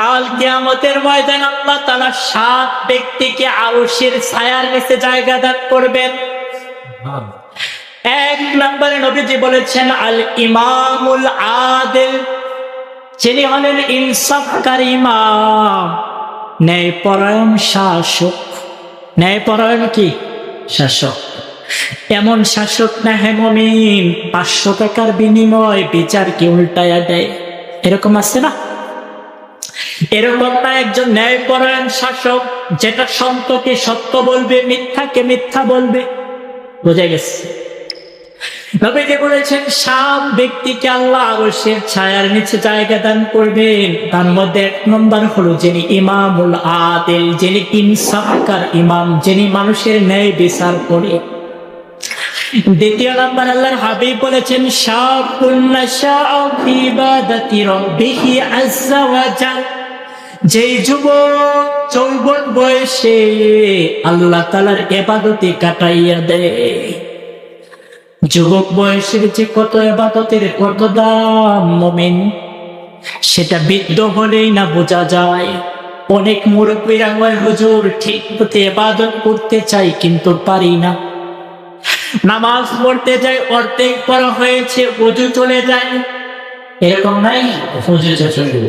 কাল কিয়ামতের ময়দানে আল্লাহ তাআলা 7 ব্যক্তিকে আরশের ছায়ার নিচে জায়গা দান করবেন। এক নম্বরে নবীজি বলেছেন আল ইমামুল আদিল, যিনি হলেন ইনসাফকারী ইমাম, ন্যায়পরায়ণ শাসক। ন্যায়পরায়ণ কি? শাসক। এমন শাসক না হে মুমিন 500 টাকার বিনিময়ে বিচার কি উল্টায়া দেয়, এরকম আছে না? এরকম না, একজন ন্যায়পরায়ণ শাসক যেটা সত্যকে সত্য বলবে, মিথ্যাকে মিথ্যা বলবে। বোঝা গেছে? নবীজি বলেছেন 7 ব্যক্তিকে আল্লাহ আরশের ছায়ার নিচে জায়গা দান করবেন। তার মধ্যে 1 নম্বর হলো যিনি ইমামুল আদিল, যিনি ইনসাফকার ইমাম, যিনি মানুষের ন্যায় বিচার করে। 2 নম্বর আল্লাহর হাবিব বলেছেন শাবুন নাশাআ ফি ইবাদাতি রাব্বিহি আযজা ওয়া জাল, যে যুবক যৌবন বয়সে আল্লাহ তাআলার ইবাদতে কাটাইয়া দেয়। যুবক বয়সের যে কত ইবাদতের কত দাম মুমিন, সেটা বৃদ্ধ হলেই না বোঝা যায়। অনেক মুরব্বীরা হয় হুজুর ঠিক মতো ইবাদত করতে চাই কিন্তু পারি না, নামাজ পড়তে যাই অর্ধেক পড়া হয়েছে, ওযু চলে যায়। এরকম নাই? ওযু চলে